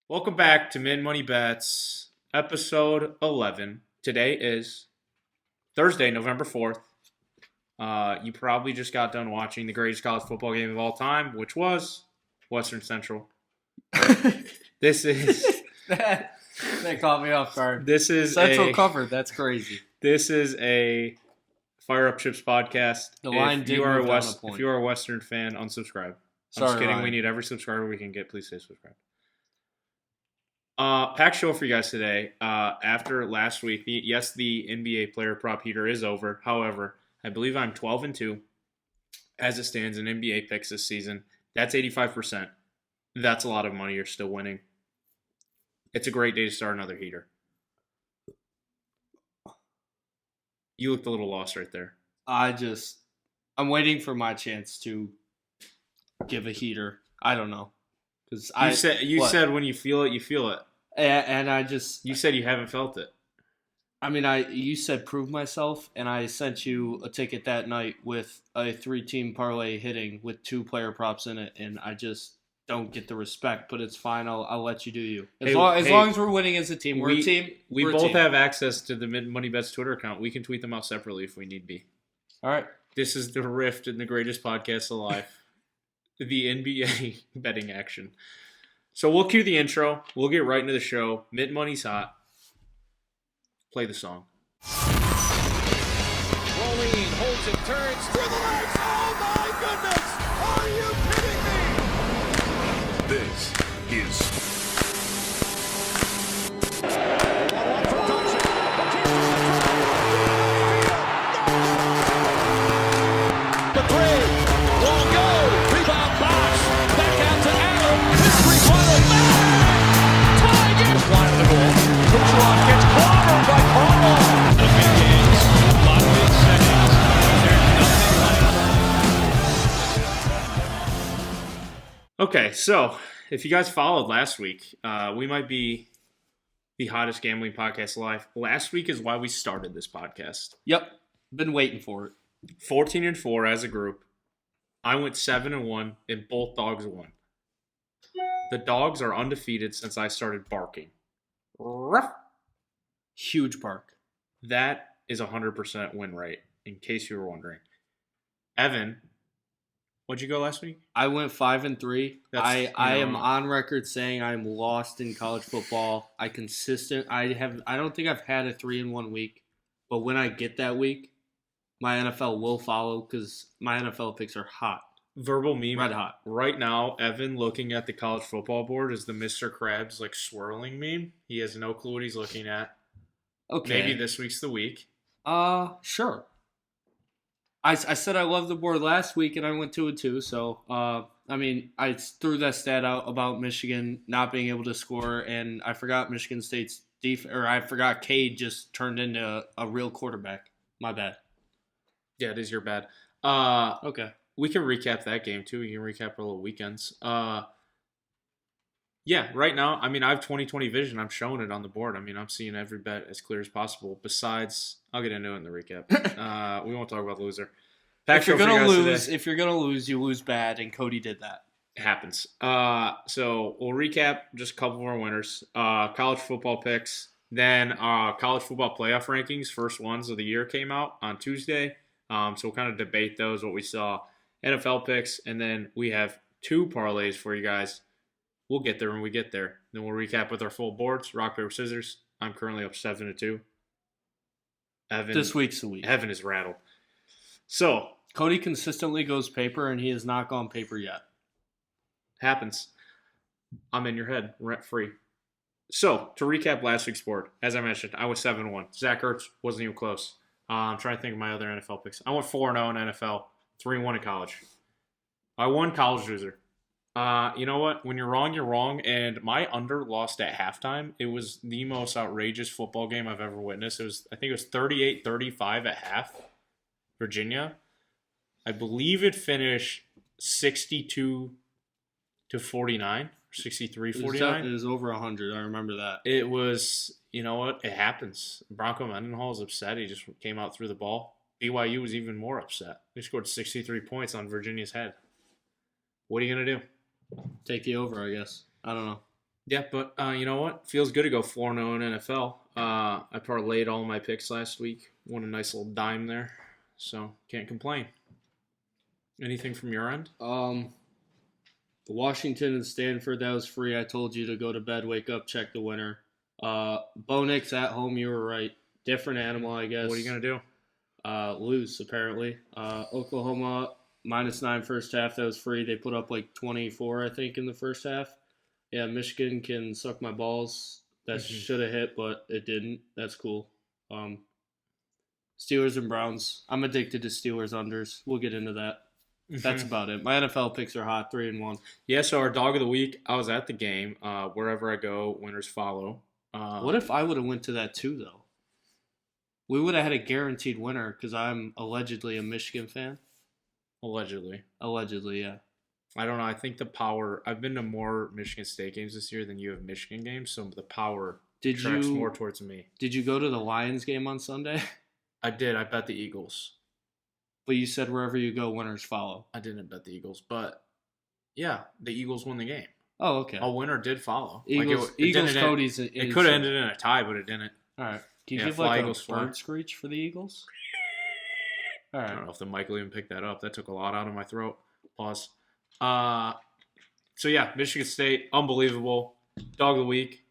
Welcome back to Min Money Bets, episode 11. Today is Thursday, November 4th. You probably just got done watching the greatest college football game of all time, which was Western Central. This is... that caught me off guard. This is Central covered. That's crazy. This is a Fire Up Chips podcast. The line did move down a point. If you are a Western fan, unsubscribe. I'm Sorry, just kidding. Ryan. We need every subscriber we can get. Please stay subscribed. Packed show for you guys today. After last week, the NBA player prop heater is over. However, I believe I'm 12-2 as it stands in NBA picks this season. That's 85%. That's a lot of money. You're still winning. It's a great day to start another heater. You looked a little lost right there. I'm waiting for my chance to give a heater. I don't know. You said when you feel it, you feel it. And you said you haven't felt it. I mean, you said prove myself, and I sent you a ticket that night with a 3-team parlay hitting with 2 player props in it, and I just don't get the respect. But it's fine. I'll let you do you. As long as we're winning as a team, we're a team. We both have access to the Mitten Money Bets Twitter account. We can tweet them out separately if we need be. All right. This is the rift in the greatest podcast alive. The NBA betting action. So we'll cue the intro. We'll get right into the show. Mid Money's hot. Play the song. Rolling, holds it, turns through the legs. Oh my goodness! Are you kidding me? This is The three won't go. Rebound box. Back out to Allen. His three-pointer back. Tie game. Line of the goal. Kucherov gets clobbered by Carmel. The big games. Locked in seconds. There's nothing. Okay, so if you guys followed last week, we might be the hottest gambling podcast alive. Last week is why we started this podcast. Yep. Been waiting for it. 14-4 as a group. I went 7-1, and both dogs won. The dogs are undefeated since I started barking. Ruff. Huge bark. That is 100% win rate, in case you were wondering. Evan, what'd you go last week? I went 5-3. I am know. on record saying I'm lost in college football. I don't think I've had a 3-1 week, but when I get that week, my NFL will follow because my NFL picks are hot. Verbal meme. Red hot. Right now, Evan looking at the college football board is the Mr. Krabs like swirling meme. He has no clue what he's looking at. Okay. Maybe this week's the week. Sure. I said I loved the board last week and I went 2-2. So, I threw that stat out about Michigan not being able to score, and I forgot Michigan State's I forgot Cade just turned into a real quarterback. My bad. Yeah, it is your bad. Okay. We can recap that game too. We can recap our little weekends. Yeah, right now, I have 20/20 vision. I'm showing it on the board. I'm seeing every bet as clear as possible. Besides, I'll get into it in the recap. We won't talk about the loser. If you're gonna lose, you lose bad, and Cody did that. It happens. So we'll recap just a couple of our winners. College football picks. Then college football playoff rankings. First ones of the year came out on Tuesday. So we'll kind of debate those, what we saw. NFL picks, and then we have 2 parlays for you guys. We'll get there when we get there. Then we'll recap with our full boards. Rock, paper, scissors. I'm currently up 7-2. Evan, This week's the week. Evan is rattled. So Cody consistently goes paper, and he has not gone paper yet. happens. I'm in your head, rent free. So to recap last week's board, as I mentioned, I was 7-1. Zach Ertz wasn't even close. I'm trying to think of my other NFL picks. I went 4-0 in NFL, 3-1 in college. I won college loser. You know what? When you're wrong, you're wrong. And my under lost at halftime. It was the most outrageous football game I've ever witnessed. I think it was 38-35 at half. Virginia. I believe it finished 62-49 or 63-49. It was over 100. I remember that. It was, you know what? It happens. Bronco Mendenhall is upset. He just came out through the ball. BYU was even more upset. They scored 63 points on Virginia's head. What are you going to do? Take the over, I guess. I don't know. Yeah, but you know what? Feels good to go 4-0 in NFL. I parlayed all my picks last week. Won a nice little dime there. So, can't complain. Anything from your end? The Washington and Stanford, that was free. I told you to go to bed, wake up, check the winner. Bo Nix at home, you were right. Different animal, I guess. What are you going to do? Lose, apparently. Oklahoma, -9 first half. That was free. They put up like 24, I think, in the first half. Yeah, Michigan can suck my balls. That should have hit, but it didn't. That's cool. Steelers and Browns. I'm addicted to Steelers unders. We'll get into that. That's about it. My NFL picks are hot, 3-1. Yeah, so our dog of the week, I was at the game. Wherever I go, winners follow. What if I would have went to that too, though? We would have had a guaranteed winner because I'm allegedly a Michigan fan. Allegedly. Allegedly, yeah. I don't know. I think the power. I've been to more Michigan State games this year than you have Michigan games, so the power tracks more towards me. Did you go to the Lions game on Sunday? I did. I bet the Eagles. But you said wherever you go, winners follow. I didn't bet the Eagles, but yeah, the Eagles won the game. Oh, okay. A winner did follow. Eagles, Cody's. It could have ended in a tie, but it didn't. All right. Can you Yeah, give like Eagles a bird screech for the Eagles? All I don't right. know if the mic will even pick that up. That took a lot out of my throat. Pause. So yeah, Michigan State, unbelievable. Dog of the week.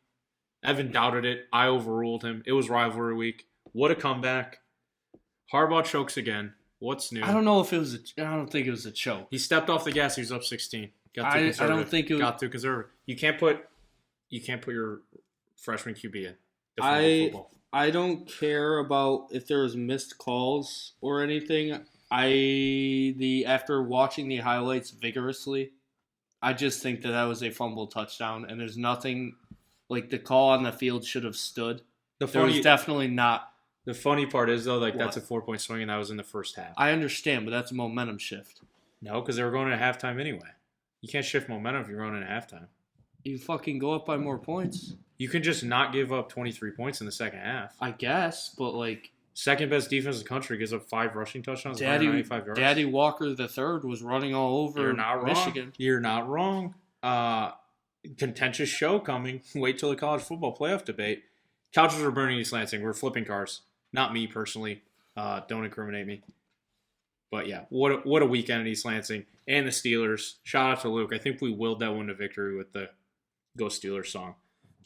Evan doubted it. I overruled him. It was rivalry week. What a comeback. Harbaugh chokes again. What's new? I don't know if it was. I don't think it was a choke. He stepped off the gas. He was up 16. I don't think it was. Got too conservative. You can't put your freshman QB in. I don't care about if there was missed calls or anything. After watching the highlights vigorously, I just think that was a fumble touchdown, and there's nothing like the call on the field should have stood. There was definitely not. The funny part is though, that's a 4-point swing, and that was in the first half. I understand, but that's a momentum shift. No, because they were going into halftime anyway. You can't shift momentum if you're going into halftime. You fucking go up by more points. You can just not give up 23 points in the second half. I guess, but like second best defense in the country gives up 5 rushing touchdowns, 195 yards. Daddy Walker III was running all over Michigan. You're not wrong. Contentious show coming. Wait till the college football playoff debate. Couches are burning East Lansing. We're flipping cars. Not me personally. Don't incriminate me. But yeah, what a weekend in East Lansing and the Steelers. Shout out to Luke. I think we willed that one to victory with the Go Steelers song.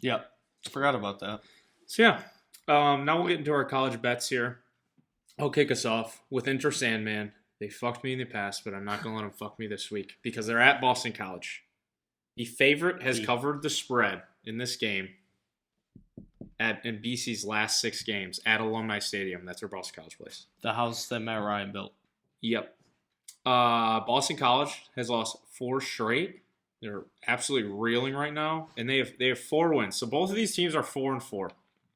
Yep, forgot about that. So yeah, now we'll get into our college bets here. I'll kick us off with Inter Sandman. They fucked me in the past, but I'm not gonna let them fuck me this week because they're at Boston College. The favorite has covered the spread in this game in BC's last 6 games at Alumni Stadium. That's where Boston College plays. The house that Matt Ryan built. Yep. Boston College has lost 4 straight. They're absolutely reeling right now, and they have 4 wins. So both of these teams are 4-4.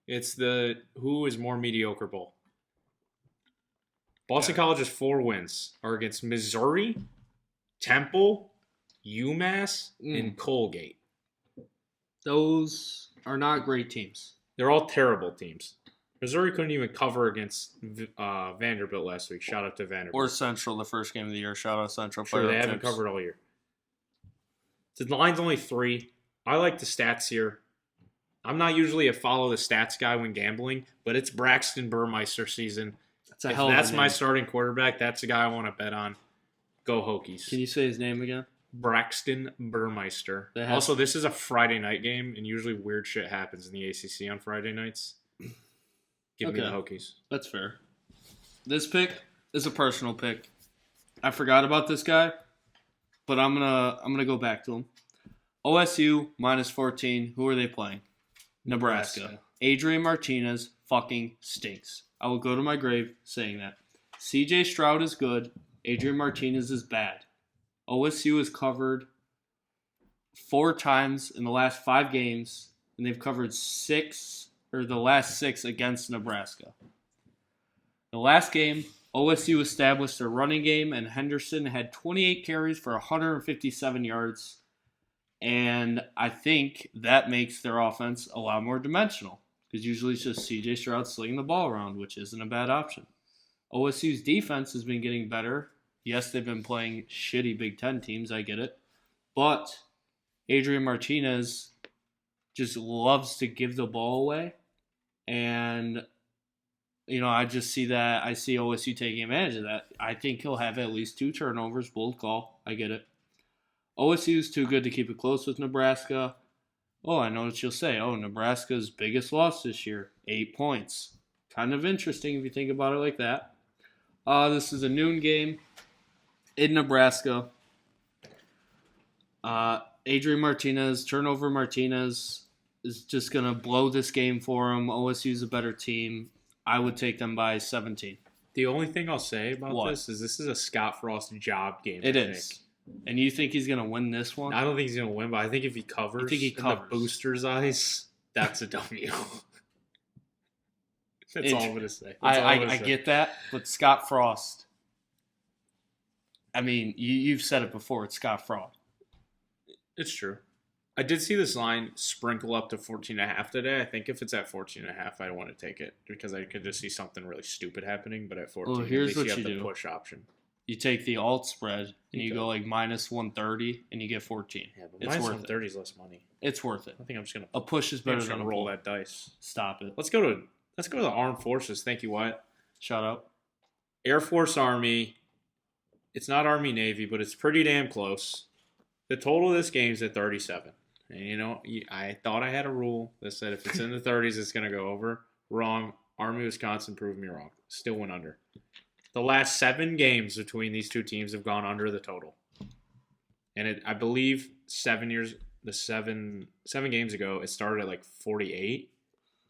It's the who is more mediocre bowl. Boston College's 4 wins are against Missouri, Temple, UMass, and Colgate. Those are not great teams. They're all terrible teams. Missouri couldn't even cover against Vanderbilt last week. Shout out to Vanderbilt. Or Central, the first game of the year. Shout out Central. Sure, they haven't covered all year. The line's only 3. I like the stats here. I'm not usually a follow the stats guy when gambling, but it's Braxton Burmeister season. That's my starting quarterback. That's the guy I want to bet on. Go Hokies. Can you say his name again? Braxton Burmeister. Also, this is a Friday night game, and usually weird shit happens in the ACC on Friday nights. Give me the Hokies. That's fair. This pick is a personal pick. I forgot about this guy, but I'm gonna go back to him. OSU -14. Who are they playing? Nebraska. Adrian Martinez fucking stinks. I will go to my grave saying that. CJ Stroud is good. Adrian Martinez is bad. OSU has covered 4 times in the last 5 games, and they've covered the last 6 against Nebraska. The last game, OSU established their running game, and Henderson had 28 carries for 157 yards. And I think that makes their offense a lot more dimensional because usually it's just CJ Stroud slinging the ball around, which isn't a bad option. OSU's defense has been getting better. Yes, they've been playing shitty Big Ten teams. I get it. But Adrian Martinez just loves to give the ball away. And, I just see that. I see OSU taking advantage of that. I think he'll have at least 2 turnovers. Bold call. I get it. OSU's too good to keep it close with Nebraska. Oh, I know what you'll say. Oh, Nebraska's biggest loss this year, 8 points. Kind of interesting if you think about it like that. This is a noon game in Nebraska. Adrian Martinez, turnover Martinez, is just going to blow this game for him. OSU's a better team. I would take them by 17. The only thing I'll say about this is a Scott Frost job game. It is. And you think he's going to win this one? I don't think he's going to win, but I think if he covers in the booster's eyes, that's a W. That's all I'm going to say. I get that, but Scott Frost, I mean, you've said it before, it's Scott Frost. It's true. I did see this line sprinkle up to 14.5 today. I think if it's at 14.5, I want to take it because I could just see something really stupid happening. But at 14, well, here's what you have you the do. Push option. You take the alt spread and you go like minus 130 and you get 14. Yeah, but it's minus worth 130 is less money. It's worth it. I think I'm just gonna. A push is better than a roll pull. that dice. Stop it. Let's go to the armed forces. Thank you, Wyatt. Shout out. Air Force Army. It's not Army Navy, but it's pretty damn close. The total of this game is at 37. And I thought I had a rule that said if it's in the 30s, it's going to go over. Wrong. Army Wisconsin proved me wrong. Still went under. The last 7 games between these two teams have gone under the total. And I believe 7 games ago, it started at like 48.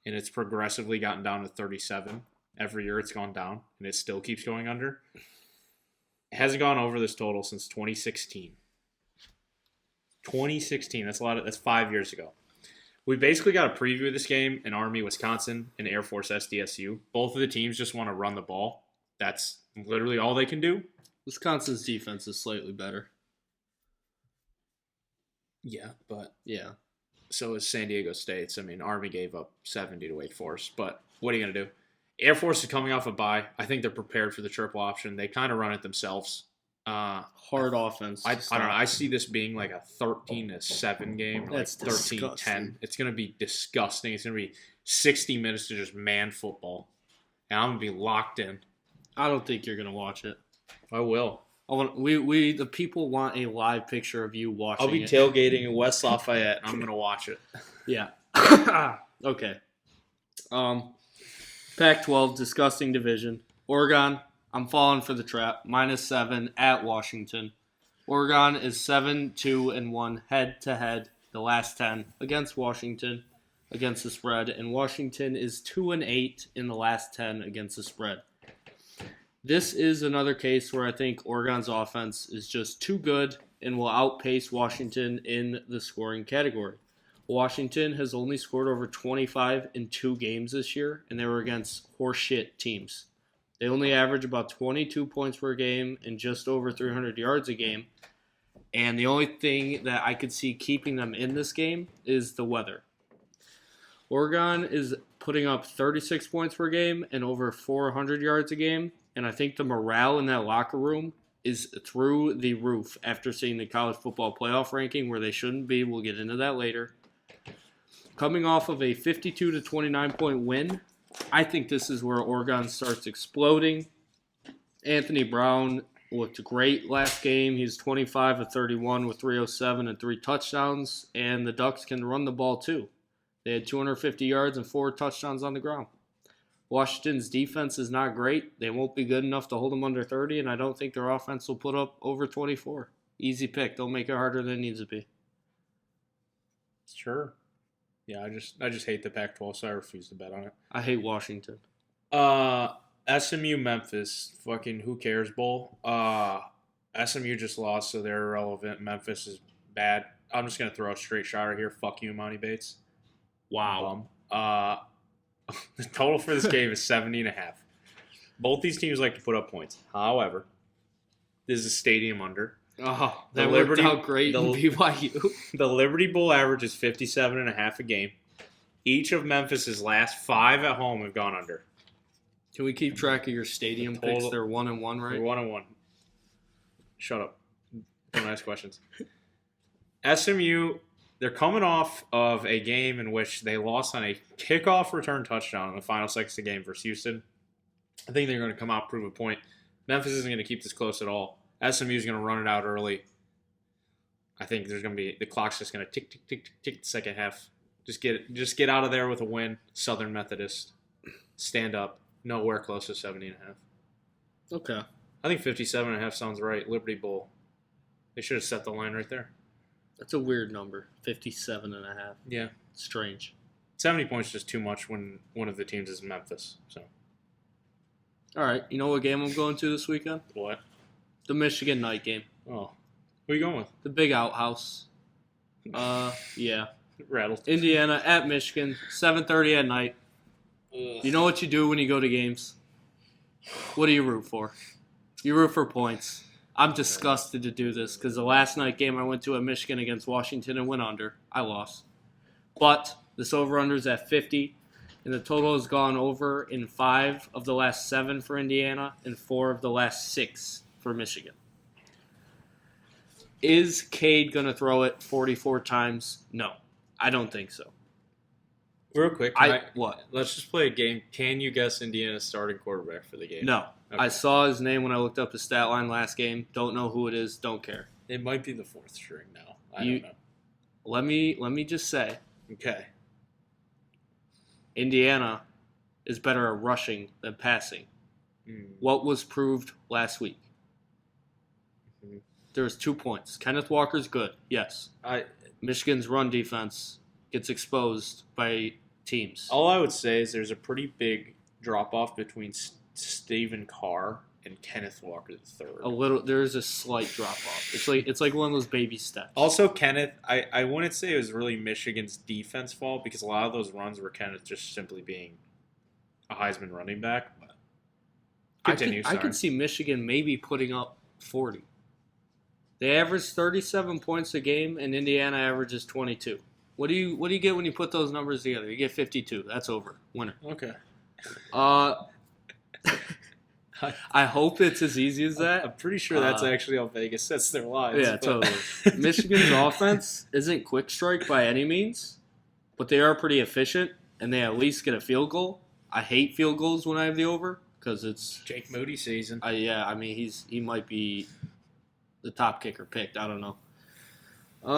And it's progressively gotten down to 37. Every year it's gone down. And it still keeps going under. It hasn't gone over this total since 2016. 2016. That's 5 years ago. We basically got a preview of this game in Army, Wisconsin, and Air Force SDSU. Both of the teams just want to run the ball. That's literally all they can do. Wisconsin's defense is slightly better. Yeah, but yeah. So is San Diego State's. I mean, Army gave up 70 to Wake Forest, but what are you going to do? Air Force is coming off a bye. I think they're prepared for the triple option. They kind of run it themselves. Hard offense. I don't know. I see this being like a 13-7 game, or That's like 13-10. It's going to be disgusting. It's going to be 60 minutes to just man football, and I'm going to be locked in. I don't think you're going to watch it. I will. The people want a live picture of you watching. I'll be tailgating in West Lafayette, and I'm going to watch it. Yeah. Okay. Pac-12, disgusting division. Oregon, I'm falling for the trap. -7 at Washington. Oregon is 7-2-1 head-to-head the last 10 against Washington against the spread, and Washington is 2-8 in the last 10 against the spread. This is another case where I think Oregon's offense is just too good and will outpace Washington in the scoring category. Washington has only scored over 25 in 2 games this year, and they were against horseshit teams. They only average about 22 points per game and just over 300 yards a game. And the only thing that I could see keeping them in this game is the weather. Oregon is putting up 36 points per game and over 400 yards a game. And I think the morale in that locker room is through the roof after seeing the college football playoff ranking where they shouldn't be. We'll get into that later. Coming off of a 52-29 point win, I think this is where Oregon starts exploding. Anthony Brown looked great last game. He's 25 of 31 with 307 and 3 touchdowns. And the Ducks can run the ball too. They had 250 yards and 4 touchdowns on the ground. Washington's defense is not great. They won't be good enough to hold them under 30, and I don't think their offense will put up over 24. Easy pick. Don't make it harder than it needs to be. Sure. Yeah, I just hate the Pac-12, so I refuse to bet on it. I hate Washington. SMU Memphis, fucking who cares bowl. SMU just lost, so they're irrelevant. Memphis is bad. I'm just gonna throw a straight shot right here. Fuck you, Monty Bates. Wow. The total for this game is 70.5. Both these teams like to put up points. However, this is a stadium under. Oh, that worked out great in BYU. The Liberty Bowl average is 57.5 a game. Each of Memphis's last 5 at home have gone under. Can we keep track of your stadium picks? They're 1-1, right? They're 1-1. Shut up. Don't ask questions. SMU, They're coming off of a game in which they lost on a kickoff return touchdown in the final seconds of the game versus Houston. I think they're going to come out, prove a point. Memphis isn't going to keep this close at all. SMU is going to run it out early. I think there's going to be the clock's just going to tick, tick, tick, tick, tick the second half. Just get out of there with a win. Southern Methodist, stand up. Nowhere close to 70.5. Okay. I think 57.5 sounds right. Liberty Bowl. They should have set the line right there. That's a weird number. 57.5. Yeah. Strange. 70 points is just too much when one of the teams is Memphis. So All right. You know what game I'm going to this weekend? what? The Michigan night game. Oh, who are you going with? The big outhouse. Yeah. Rattled. Indiana at Michigan, 7:30 at night. You know what you do when you go to games? What do you root for? You root for points. I'm disgusted to do this because the last night game I went to at Michigan against Washington and went under. I lost. But this over-under is at 50, and the total has gone over in 5 of the last 7 for Indiana and 4 of the last 6 for Michigan. Is Cade going to throw it 44 times? No, I don't think so. Real quick, What? let's just play a game. Can you guess Indiana's starting quarterback for the game? No. Okay. I saw his name when I looked up his stat line last game. Don't know who it is. Don't care. It might be the fourth string now. I don't know. Let me just say, Okay. Indiana is better at rushing than passing. What was proved last week? Mhm. There was 2 points. Kenneth Walker's good. Yes. Michigan's run defense gets exposed by teams. All I would say is there's a pretty big drop-off between Stephen Carr and Kenneth Walker III. There is a slight drop off. It's like one of those baby steps. Also, Kenneth, I wouldn't say it was really Michigan's defense fault because a lot of those runs were Kenneth just simply being a Heisman running back. But continue. I could see Michigan maybe putting up 40. They average 37 points a game, and Indiana averages 22. What do you get when you put those numbers together? You get 52. That's over. Winner. Okay. I hope it's as easy as that. I'm pretty sure that's actually how Vegas sets their lines. Yeah, totally. Michigan's offense isn't quick strike by any means, but they are pretty efficient, and they at least get a field goal. I hate field goals when I have the over because it's Jake Moody season. He might be the top kicker picked. I don't know.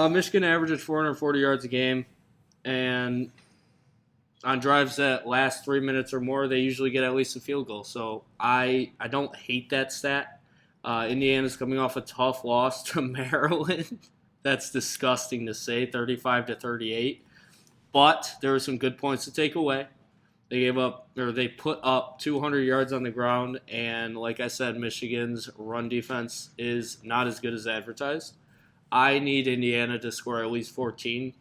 Michigan averages 440 yards a game, and on drives that last 3 minutes or more, they usually get at least a field goal. So I don't hate that stat. Indiana's coming off a tough loss to Maryland. That's disgusting to say, 35-38. But there were some good points to take away. They put up 200 yards on the ground, and like I said, Michigan's run defense is not as good as advertised. I need Indiana to score at least 14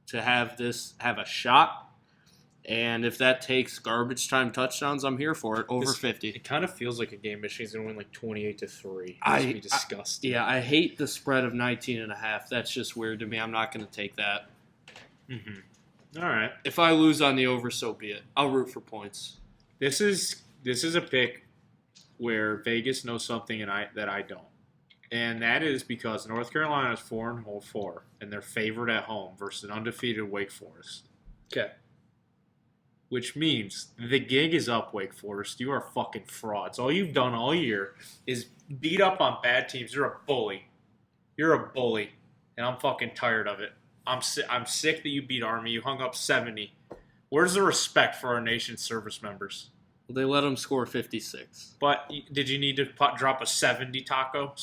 to have a shot. And if that takes garbage time touchdowns, I'm here for it. Over 50. It kind of feels like a game Michigan's going to win like 28-3. It's be disgusting. I hate the spread of 19.5. That's just weird to me. I'm not going to take that. Mm-hmm. All right. If I lose on the over, so be it. I'll root for points. This is a pick where Vegas knows something that I don't. And that is because North Carolina is 4-4, and they're favored at home versus an undefeated Wake Forest. Okay. Which means the gig is up, Wake Forest. You are fucking frauds. All you've done all year is beat up on bad teams. You're a bully. You're a bully. And I'm fucking tired of it. I'm sick that you beat Army. You hung up 70. Where's the respect for our nation's service members? They let them score 56. But did you need to drop a 70 taco?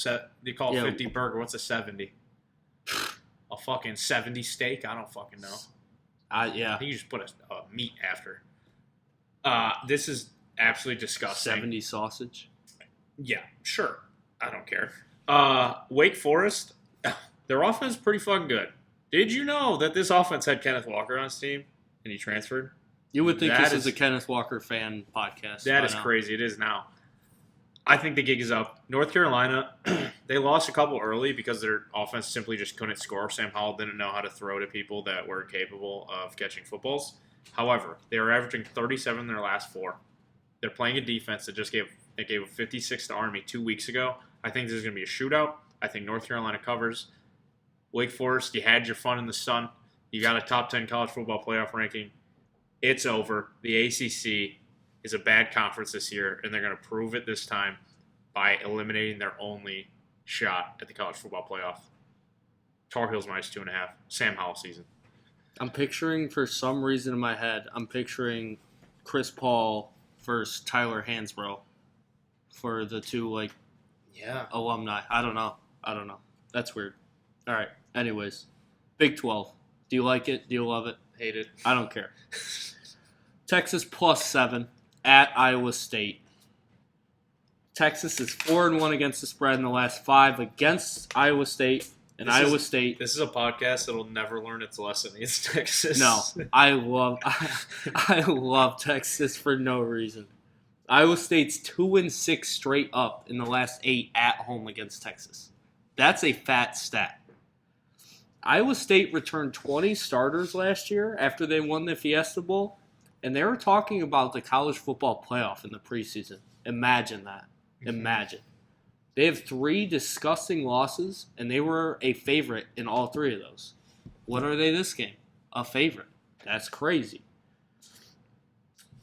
They call it 50 burger. What's a 70? A fucking 70 steak? I don't fucking know. Yeah. I think you just put a meat after. This is absolutely disgusting. 70 sausage? Yeah, sure. I don't care. Wake Forest, their offense is pretty fucking good. Did you know that this offense had Kenneth Walker on his team and he transferred? You would think this is a Kenneth Walker fan podcast. That is crazy. It is now. I think the gig is up. North Carolina, they lost a couple early because their offense simply just couldn't score. Sam Howell didn't know how to throw to people that were capable of catching footballs. However, they were averaging 37 in their last 4. They're playing a defense that just gave 56 to Army 2 weeks ago. I think this is going to be a shootout. I think North Carolina covers. Wake Forest, you had your fun in the sun. You got a top 10 college football playoff ranking. It's over. The ACC is a bad conference this year, and they're going to prove it this time by eliminating their only shot at the college football playoff. Tar Heels minus 2.5. Sam Howell season. I'm picturing, for some reason in my head, Chris Paul versus Tyler Hansbrough for the two, alumni. I don't know. That's weird. All right. Anyways, Big 12. Do you like it? Do you love it? Hate it. I don't care. Texas +7 at Iowa State. Texas is 4-1 against the spread in the last 5 against Iowa State. And Iowa State. This is a podcast that'll never learn its lesson against Texas. No, I love Texas for no reason. Iowa State's 2-6 straight up in the last 8 at home against Texas. That's a fat stat. Iowa State returned 20 starters last year after they won the Fiesta Bowl, and they were talking about the college football playoff in the preseason. Imagine that. Imagine. They have 3 disgusting losses, and they were a favorite in all 3 of those. What are they this game? A favorite. That's crazy.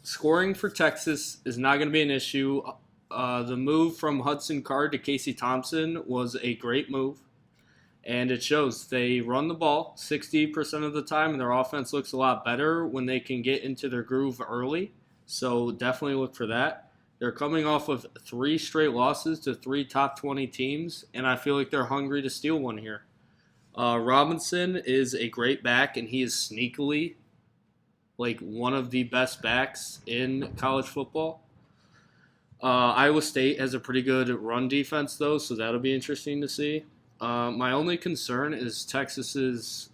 Scoring for Texas is not going to be an issue. The move from Hudson Card to Casey Thompson was a great move, and it shows. They run the ball 60% of the time, and their offense looks a lot better when they can get into their groove early. So definitely look for that. They're coming off of 3 straight losses to 3 top 20 teams, and I feel like they're hungry to steal one here. Robinson is a great back, and he is sneakily one of the best backs in college football. Iowa State has a pretty good run defense, though, so that'll be interesting to see. My only concern is Texas's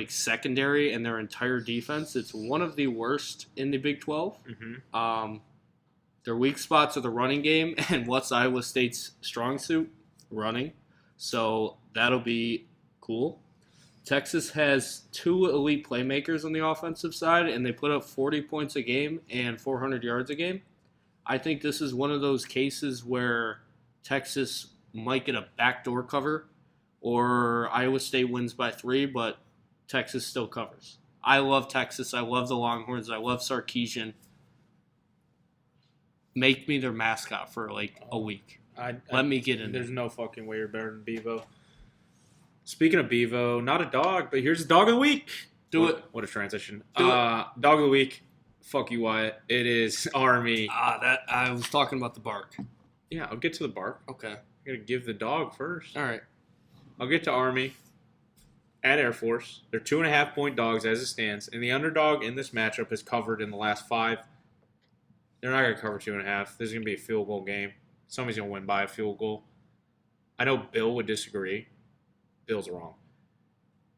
secondary and their entire defense. It's one of the worst in the Big 12. Mm-hmm. Their weak spots are the running game, and what's Iowa State's strong suit? Running. So that'll be cool. Texas has 2 elite playmakers on the offensive side, and they put up 40 points a game and 400 yards a game. I think this is one of those cases where Texas might get a backdoor cover, or Iowa State wins by 3, but Texas still covers. I love Texas. I love the Longhorns. I love Sarkisian. Make me their mascot for a week. Let me get in. There's no fucking way you're better than Bevo. Speaking of Bevo, not a dog, but here's a dog of the week. What a transition. Dog of the week. Fuck you, Wyatt. It is Army. I was talking about the bark. Yeah, I'll get to the bark. Okay. I gotta give the dog first. All right. I'll get to Army at Air Force. They're 2.5-point dogs as it stands, and the underdog in this matchup has covered in the last 5. They're not going to cover 2.5. This is going to be a field goal game. Somebody's going to win by a field goal. I know Bill would disagree. Bill's wrong.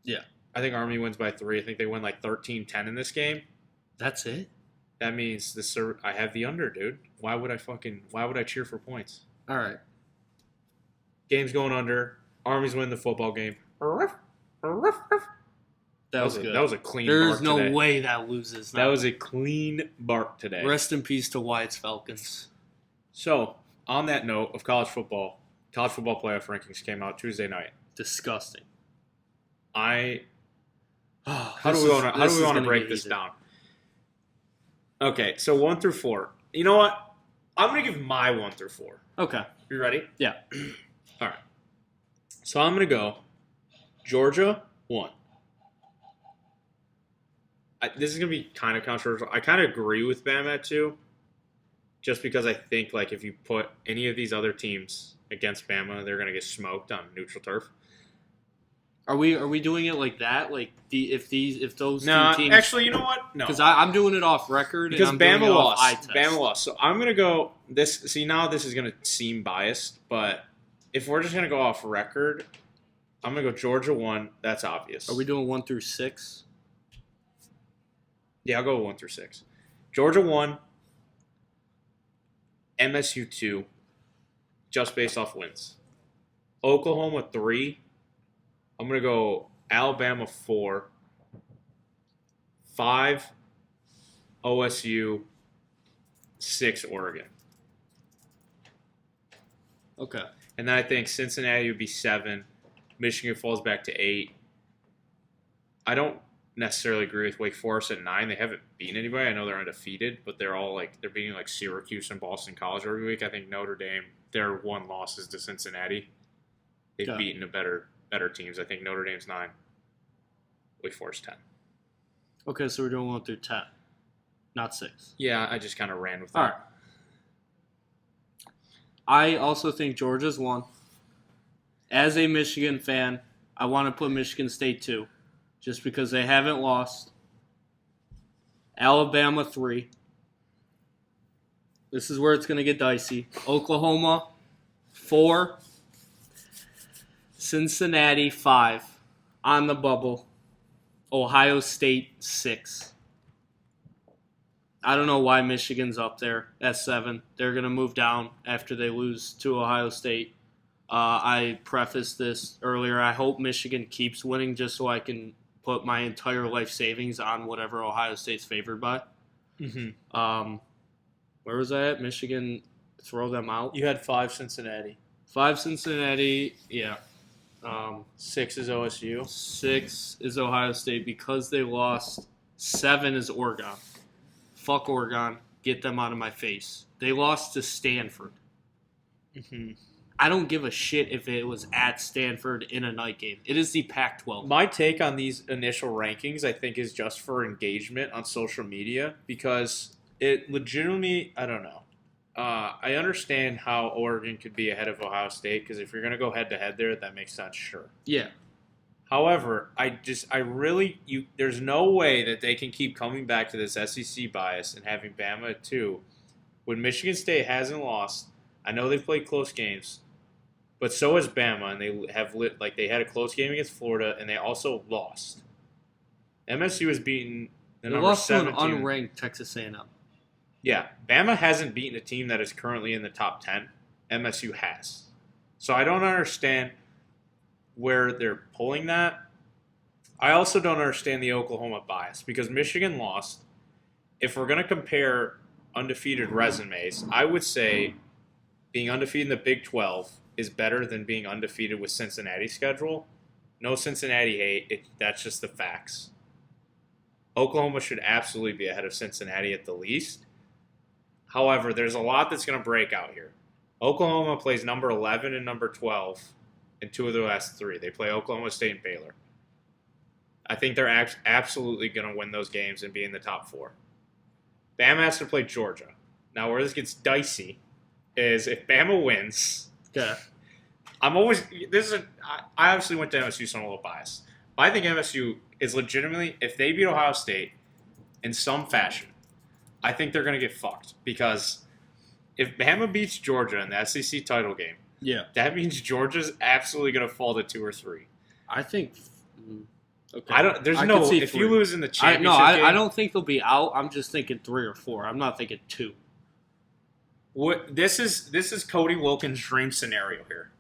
Yeah. I think Army wins by 3. I think they win 13-10 in this game. That's it? That means I have the under, dude. Why would I cheer for points? All right. Game's going under. Army's winning the football game. That was good. That was a clean There's bark no today. way that loses. That was a clean bark today. Rest in peace to Wyatt's Falcons. So, on that note of college football playoff rankings came out Tuesday night. Disgusting. How do we want to break this down? Okay, so 1 through 4. You know what? I'm going to give my 1 through 4. Okay. You ready? Yeah. All right. So I'm going to go Georgia 1. This is going to be kind of controversial. I kind of agree with Bama at 2, just because I think if you put any of these other teams against Bama, they're going to get smoked on neutral turf. Are we doing it like that? If those No, two teams? actually, you know what? No, because I'm doing it off record. Because and I'm Bama doing it off lost. eye test. Bama lost. So I'm going to go this. See, now this is going to seem biased, but if we're just going to go off record, I'm going to go Georgia 1. That's obvious. Are we doing 1 through 6? Yeah, I'll go 1 through 6. Georgia 1, MSU 2, just based off wins. Oklahoma 3. I'm going to go Alabama 4, 5, OSU, 6, Oregon. Okay. And then I think Cincinnati would be 7. Michigan falls back to 8. necessarily agree with Wake Forest at 9. They haven't beaten anybody. I know they're undefeated, but they're beating like Syracuse and Boston College every week. I think Notre Dame, their one loss is to Cincinnati. They've beaten the better teams. I think Notre Dame's 9. Wake Forest 10. Okay, so we're doing 1 through 10, not 6. Yeah, I just kind of ran with that. All right. I also think Georgia's 1. As a Michigan fan, I want to put Michigan State 2, just because they haven't lost. Alabama 3. This is where it's going to get dicey. Oklahoma 4. Cincinnati 5. On the bubble. Ohio State 6. I don't know why Michigan's up there at 7. They're going to move down after they lose to Ohio State. I prefaced this earlier. I hope Michigan keeps winning just so I can put my entire life savings on whatever Ohio State's favored by. Mm-hmm. Where was I at? Michigan, throw them out. You had 5 Cincinnati. 5 Cincinnati, yeah. 6 is OSU. 6 is Ohio State because they lost. 7 is Oregon. Fuck Oregon. Get them out of my face. They lost to Stanford. Mm-hmm. I don't give a shit if it was at Stanford in a night game. It is the Pac-12. My take on these initial rankings, I think, is just for engagement on social media because it legitimately, I don't know. I understand how Oregon could be ahead of Ohio State because if you're going to go head-to-head there, that makes sense, sure. Yeah. However, there's no way that they can keep coming back to this SEC bias and having Bama at 2 when Michigan State hasn't lost. I know they've played close games, but so has Bama, and they had a close game against Florida, and they also lost. MSU has beaten the They number lost to an 17. unranked Texas A&M. Yeah, Bama hasn't beaten a team that is currently in the top 10. MSU has. So I don't understand where they're pulling that. I also don't understand the Oklahoma bias because Michigan lost. If we're going to compare undefeated resumes, I would say being undefeated in the Big 12 is better than being undefeated with Cincinnati's schedule. No Cincinnati hate. That's just the facts. Oklahoma should absolutely be ahead of Cincinnati at the least. However, there's a lot that's going to break out here. Oklahoma plays number 11 and number 12 in 2 of the last 3. They play Oklahoma State and Baylor. I think they're absolutely going to win those games and be in the top 4. Bama has to play Georgia. Now, where this gets dicey is if Bama wins. Okay. I obviously went to MSU, so I'm a little biased. But I think MSU is legitimately, if they beat Ohio State in some fashion, I think they're going to get fucked. Because if Bama beats Georgia in the SEC title game, Yeah. that means Georgia's absolutely going to fall to 2 or 3. I think. Okay. If you lose in the championship game. I don't think they'll be out. I'm just thinking 3 or 4. I'm not thinking 2. This is Cody Wilkins' dream scenario here.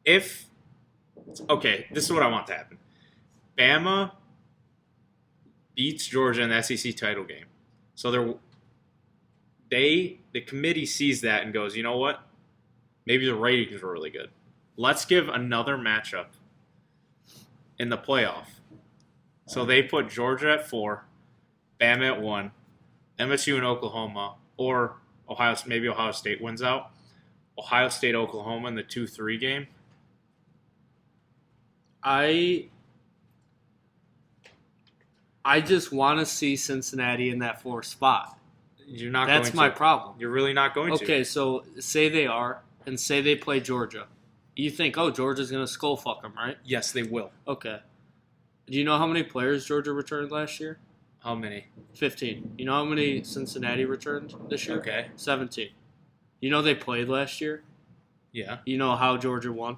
This is what I want to happen. Bama beats Georgia in the SEC title game. So the committee sees that and goes, you know what? Maybe the ratings were really good. Let's give another matchup in the playoff. So they put Georgia at 4, Bama at 1, MSU and Oklahoma, or Ohio State wins out. Ohio State, Oklahoma in the 2-3 game. I just want to see Cincinnati in that 4th spot. You're not. That's going my to. problem. You're really not going to. Okay, so say they are, and say they play Georgia. You think, Georgia's going to skull fuck them, right? Yes, they will. Okay. Do you know how many players Georgia returned last year? How many? 15. You know how many Cincinnati returned this year? Okay. 17. You know they played last year? Yeah. You know how Georgia won?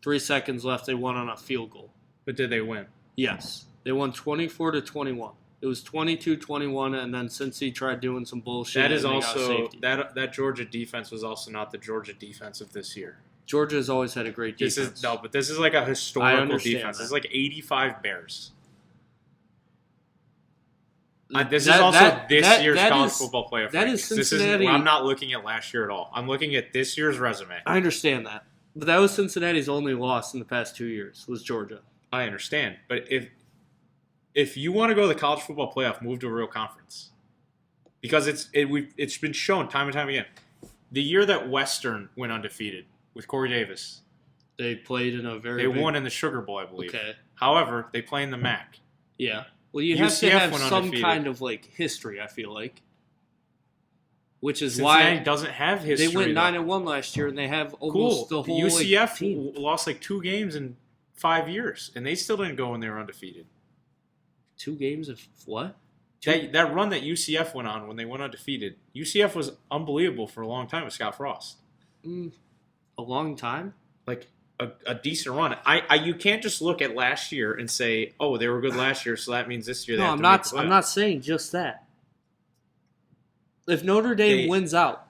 3 seconds left, they won on a field goal. But did they win? Yes. They won 24-21. It was 22-21, and then Cincy tried doing some bullshit. That is and they got also safety. that Georgia defense was also not the Georgia defense of this year. Georgia has always had a great defense. This is like a historical defense. That. This is like 85 Bears. This year's college football playoff. That is rankings. Cincinnati. I'm not looking at last year at all. I'm looking at this year's resume. I understand that. But that was Cincinnati's only loss in the past 2 years, was Georgia. I understand. But if if you want to go to the college football playoff, move to a real conference. Because it's been shown time and time again. The year that Western went undefeated with Corey Davis, They played in a very they big... won in the Sugar Bowl, I believe. Okay. However, they play in the MAC. Yeah. Well, you have to UCF have went some undefeated. kind of like history, I feel like. Which is Cincinnati why doesn't have history. they went though. 9-1 last year, and they have almost the whole UCF team. lost like 2 games in 5 years, and they still didn't go when they were undefeated. 2 games of what? That run that UCF went on when they went undefeated, UCF was unbelievable for a long time with Scott Frost. A long time? Like a decent run. You can't just look at last year and say, oh, they were good last year, so that means this year they No, have I'm to make the not. I'm playoffs. not saying just that. If Notre Dame wins out,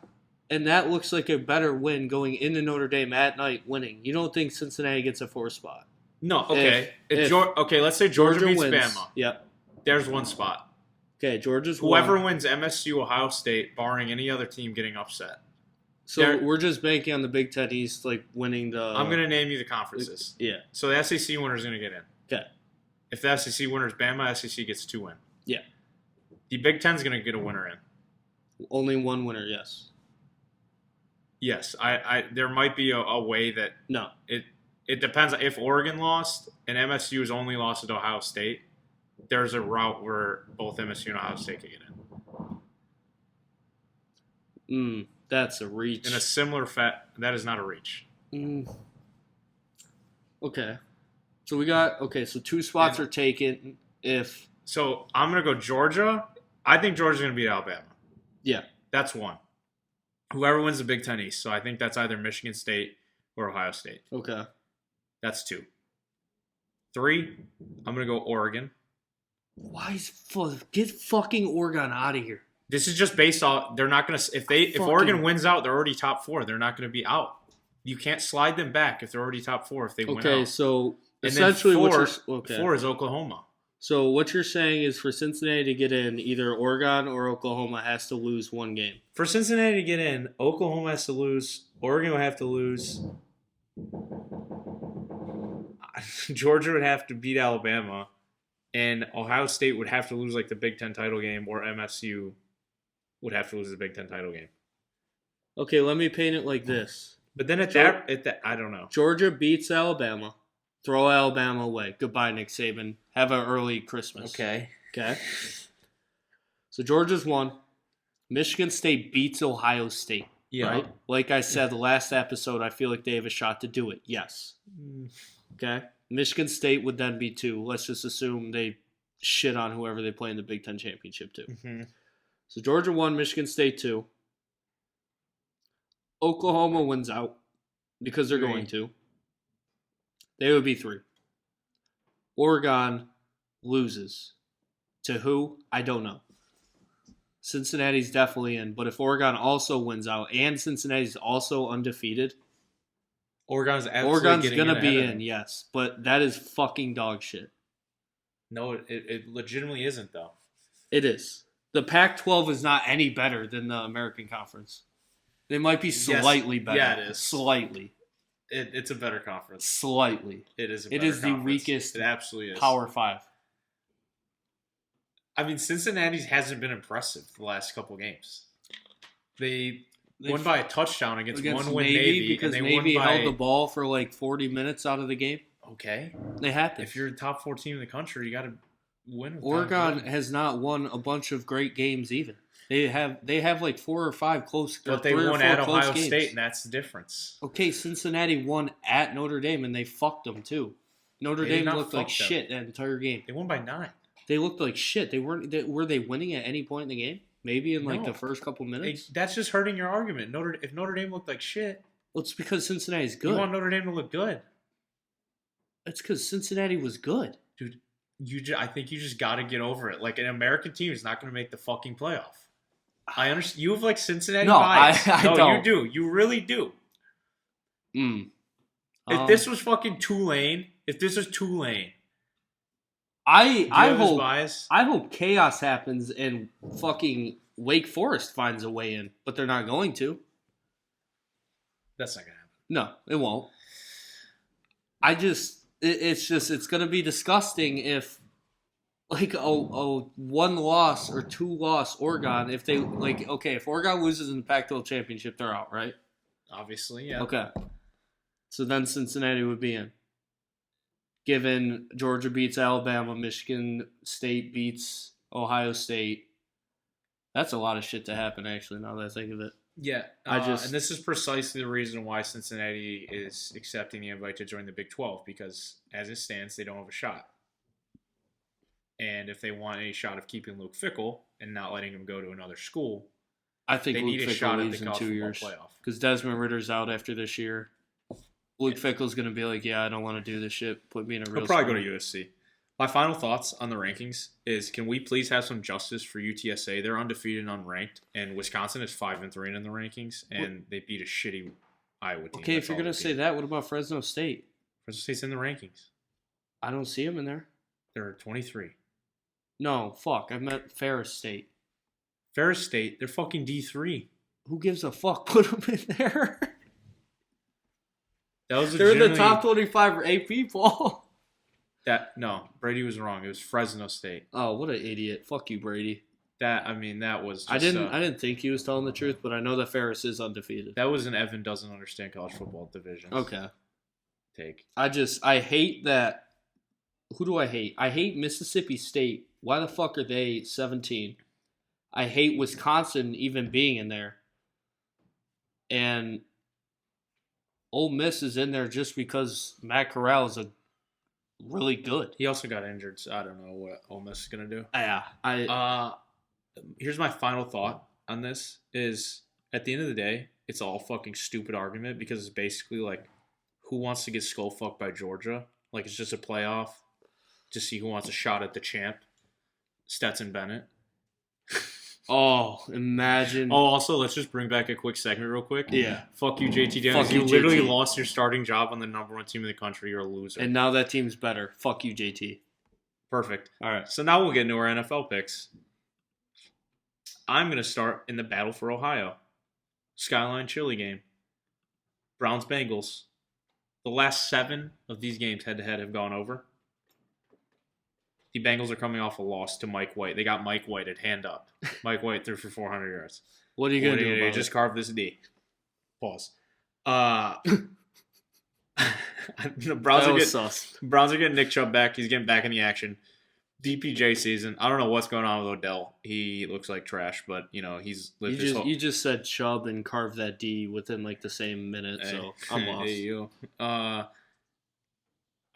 and that looks like a better win going into Notre Dame at night winning, you don't think Cincinnati gets a 4 spot? No, okay. If Okay, let's say Georgia beats wins, Bama. Yep. There's 1 spot. Okay, Georgia's Whoever won. wins MSU, Ohio State, barring any other team getting upset. So we're just banking on the Big Ten East like winning the. I'm going to name you the conferences. Yeah. So the SEC winner is going to get in. Okay. If the SEC winner is Bama, SEC gets 2 in. Yeah. The Big Ten's going to get a winner in. Only one winner. Yes. Yes, I there might be a way that No. it depends. If Oregon lost and MSU has only lost to Ohio State, there's a route where both MSU and Ohio State can get in. That's a reach. In a similar that is not a reach. Okay. So we got so 2 spots are taken if So I'm gonna go Georgia. I think Georgia's gonna beat Alabama. yeah. That's 1. Whoever wins the Big Ten East. So I think that's either Michigan State or Ohio State. Okay. That's 2. 3, I'm gonna go Oregon. Why get fucking Oregon out of here? This is just based off. They're not gonna if Oregon wins out, they're already top 4. They're not gonna be out. You can't slide them back if they're already top 4 if they win out. Okay, so And essentially then 4, what you're 4 is Oklahoma. So what you're saying is for Cincinnati to get in, either Oregon or Oklahoma has to lose 1 game. For Cincinnati to get in, Oklahoma has to lose. Oregon would have to lose. Georgia would have to beat Alabama, and Ohio State would have to lose like the Big Ten title game, or MSU would have to lose the Big Ten title game. Okay, let me paint it like this. But then at I don't know. Georgia beats Alabama. Throw Alabama away. Goodbye, Nick Saban. Have an early Christmas. Okay. So Georgia's 1. Michigan State beats Ohio State. Yeah. Right? Like I said the last episode, I feel like they have a shot to do it. Yes. Okay. Michigan State would then be 2. Let's just assume they shit on whoever they play in the Big Ten Championship to. Mm-hmm. So Georgia 1, Michigan State 2. Oklahoma wins out because they're 3. going to. They would be 3. Oregon loses. To who? I don't know. Cincinnati's definitely in, but if Oregon also wins out and Cincinnati's also undefeated, Oregon's going to be in, yes. But that is fucking dog shit. No, it legitimately isn't, though. It is. The Pac-12 is not any better than the American Conference. They might be slightly better. Yeah, it is. Slightly. It's a better conference. Slightly. It is a It better is the conference. weakest It absolutely is. Power 5. I mean, Cincinnati hasn't been impressive the last couple games. They won by a touchdown against one-win Navy, because and they Navy won by... held the ball for like 40 minutes out of the game. Okay. They had to. If you're a top 4 team in the country, you got to win. with Oregon time. has not won a bunch of great games either. They have like 4 or 5 close. But they 3 or won 4 at close Ohio games. State, and that's the difference. Okay, Cincinnati won at Notre Dame, and they fucked them too. Notre They did Dame not looked like fuck them. shit that entire game. They won by 9. They looked like shit. They weren't. Were they winning at any point in the game? Maybe in like No. the first couple minutes. That's just hurting your argument. If Notre Dame looked like shit, Well, it's because Cincinnati's good. you want Notre Dame to look good. It's because Cincinnati was good. Dude, I think you just got to get over it. Like, an American team is not going to make the fucking playoff. I understand. You have, like, Cincinnati No, bias. I No, don't. you do. You really do. If this was fucking Tulane, I hope chaos happens and fucking Wake Forest finds a way in, but they're not going to. That's not gonna happen. No, it won't. It's going to be disgusting if like a 1-loss or 2-loss Oregon, if they if Oregon loses in the Pac-12 championship, they're out, right? Obviously, yeah. Okay. So then Cincinnati would be in. Given Georgia beats Alabama, Michigan State beats Ohio State, that's a lot of shit to happen, actually, now that I think of it. Yeah, and this is precisely the reason why Cincinnati is accepting the invite to join the Big 12, because as it stands, they don't have a shot. And if they want any shot of keeping Luke Fickell and not letting him go to another school, I think they Luke need a Fickell shot at leaves the in college 2 football years. playoff. Because Desmond Ritter's out after this year. Luke Fickell's going to be like, yeah, I don't want to do this shit. Put me in a real He'll probably school. go to USC. My final thoughts on the rankings is, can we please have some justice for UTSA? They're undefeated and unranked, and Wisconsin is 5-3 in the rankings, and they beat a shitty Iowa team. Okay, That's if you're all going to they say beat. that, what about Fresno State? Fresno State's in the rankings. I don't see him in there. They're 23. No, fuck. I meant Ferris State. Ferris State, they're fucking D3. Who gives a fuck? Put them in there. That was They're in the legitimately- top 25 AP poll. No, Brady was wrong. It was Fresno State. Oh, what an idiot. Fuck you, Brady. That was just, I didn't think he was telling the truth, but I know that Ferris is undefeated. that was an Evan doesn't understand college football division. Okay. Take. I hate that. Who do I hate? I hate Mississippi State. Why the fuck are they 17? I hate Wisconsin even being in there. And Ole Miss is in there just because Matt Corral is a really good. He also got injured, so I don't know what Ole Miss is gonna do. Yeah. Here's my final thought on this: is at the end of the day, it's all fucking stupid argument, because it's basically like, who wants to get skull fucked by Georgia? Like, it's just a playoff to see who wants a shot at the champ, Stetson Bennett. Oh, imagine. Oh, also, let's just bring back a quick segment real quick. Yeah. Fuck you, JT Daniels. Fuck you, You literally JT. lost your starting job on the number 1 team in the country. You're a loser. And now that team's better. Fuck you, JT. Perfect. All right. So now we'll get into our NFL picks. I'm going to start in the battle for Ohio. Skyline Chili game. Browns Bengals. The last 7 of these games head-to-head have gone over. The Bengals are coming off a loss to Mike White. They got Mike White at hand up. Mike White threw for 400 yards. What are you going to do about Just it? carve this D. Pause. The That was sus. Browns are getting Nick Chubb back. He's getting back in the action. DPJ season. I don't know what's going on with Odell. He looks like trash, but he's lived his whole. You just said Chubb and carved that D within like the same minute, so I'm lost. Hey, you.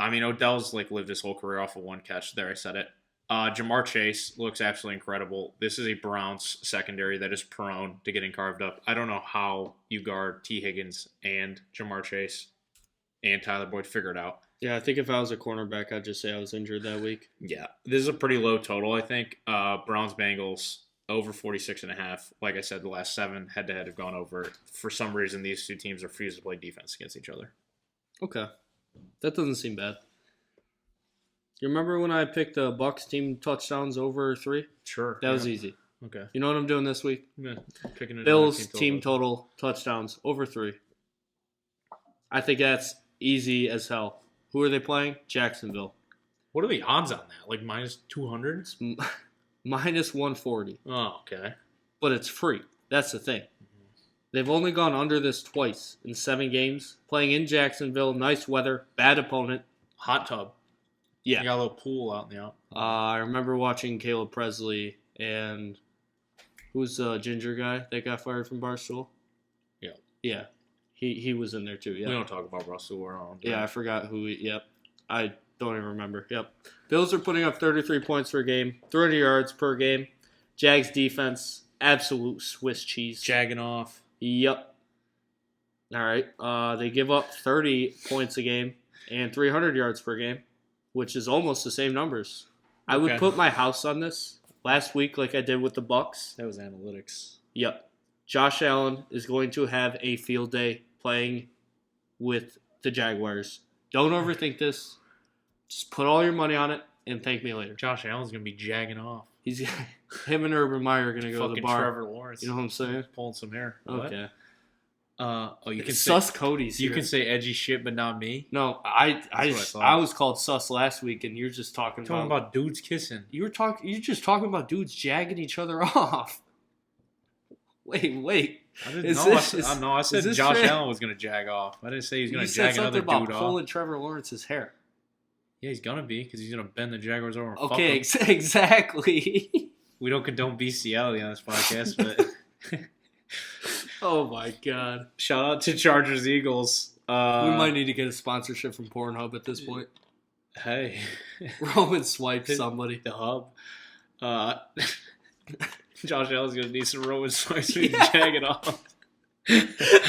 Odell's lived his whole career off of one catch. There, I said it. Jamar Chase looks absolutely incredible. This is a Browns secondary that is prone to getting carved up. I don't know how you guard T. Higgins and Jamar Chase and Tyler Boyd. Figure it out. Yeah, I think if I was a cornerback, I'd just say I was injured that week. Yeah, this is a pretty low total, I think. Browns Bengals over 46.5. Like I said, the last 7 head-to-head have gone over. For some reason, these two teams refuse to play defense against each other. Okay. That doesn't seem bad. You remember when I picked the Bucks team touchdowns over 3? Sure. That was easy. Okay. You know what I'm doing this week? Yeah, picking another Bills team total touchdowns over 3. I think that's easy as hell. Who are they playing? Jacksonville. What are the odds on that? Minus 200? Minus 140. Oh, okay. But it's free. That's the thing. They've only gone under this twice in 7 games. Playing in Jacksonville, nice weather, bad opponent. Hot tub. Yeah. You got a little pool out in the out. I remember watching Caleb Presley and who's the ginger guy that got fired from Barstool? Yeah. Yeah. He was in there too. Yeah. We don't talk about Russell. We're on. Yeah, I forgot who. Yep. I don't even remember. Yep. Bills are putting up 33 points per game, 30 yards per game. Jags defense, absolute Swiss cheese. Jagging off. Yep. All right. They give up 30 points a game and 300 yards per game, which is almost the same numbers. I would Okay. put my house on this last week like I did with the Bucks. That was analytics. Yep. Josh Allen is going to have a field day playing with the Jaguars. Don't overthink this. Just put all your money on it and thank me later. Josh Allen's going to be jagging off. Him and Urban Meyer are going to go to the Fucking bar. Trevor Lawrence. You know what I'm saying? Pulling some hair. What? Okay. You can Sus Cody's you here. can say edgy shit, but not me. No, what I thought. I was called sus last week, and you're just talking About dudes kissing. You're just talking about dudes jagging each other off. Wait. I didn't Is know. this- I said this Josh straight? Allen was gonna jag off. I didn't say he's gonna You said jag another something about dude pulling off. Trevor Lawrence's hair. Yeah, he's gonna be because he's gonna bend the Jaguars over. And Okay, fuck 'em. exactly. We don't condone bestiality on this podcast, but Oh my god. shout out to Chargers Eagles. We might need to get a sponsorship from Pornhub at this point. Hey, Roman swipes somebody. the hub. Josh Allen's gonna need some Roman swipes to jag it off.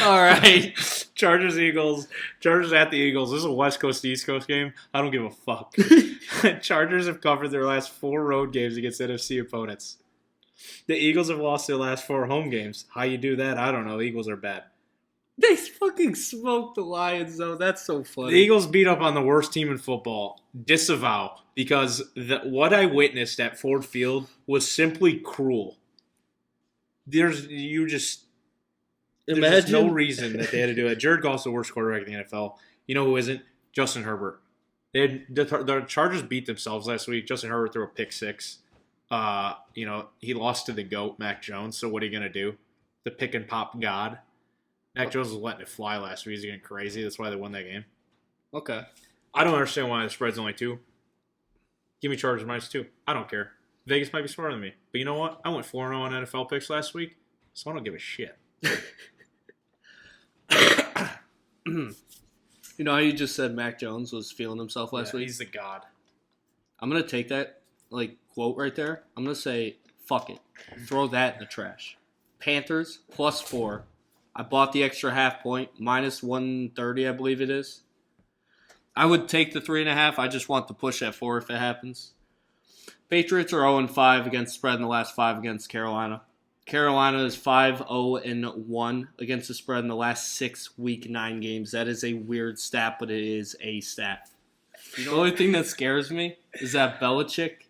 All right. Chargers Eagles. Chargers at the Eagles. This is a West Coast East Coast game. I don't give a fuck. Chargers have covered their last 4 road games against NFC opponents. The Eagles have lost their last 4 home games. How you do that? I don't know. Eagles are bad. They fucking smoked the Lions, though. That's so funny. The Eagles beat up on the worst team in football. Disavow. Because what I witnessed at Ford Field was simply cruel. There's just no reason that they had to do it. Jared Goff's the worst quarterback in the NFL. You know who isn't? Justin Herbert. The Chargers beat themselves last week. Justin Herbert threw a pick 6. He lost to the GOAT, Mac Jones. So what are you going to do? The pick and pop god. Mac Jones was letting it fly last week. He's getting crazy. That's why they won that game. Okay. I don't understand why the spread's only 2. Give me Chargers -2. I don't care. Vegas might be smarter than me. But you know what? I went 4-0 on NFL picks last week, so I don't give a shit. You know how you just said Mac Jones was feeling himself last week? He's the god. I'm going to take that quote right there. I'm going to say, fuck it. Throw that in the trash. Panthers +4. I bought the extra half point, -130, I believe it is. I would take the 3.5. I just want the push at 4 if it happens. Patriots are 0-5 against spread in the last 5 against Carolina. Carolina is 5-0-1 against the spread in the last 6 Week 9 games. That is a weird stat, but it is a stat. The only thing that scares me is that Belichick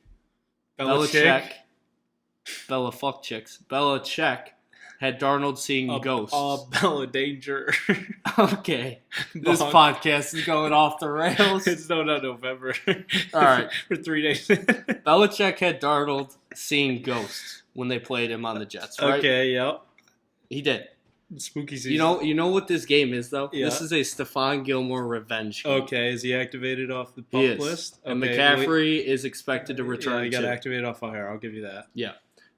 had Darnold seeing ghosts. Bella Danger. Okay. This Bonk. podcast is going off the rails. It's not November. All right. For 3 days. Belichick had Darnold seeing ghosts when they played him on the Jets, right? Okay, yep. He did. Spooky season. You know what this game is, though? Yeah. This is a Stephon Gilmore revenge game. Okay, is he activated off the He pup is. list? And Okay, McCaffrey is expected to return. Yeah, he got too. activated off fire. I'll give you that. Yeah.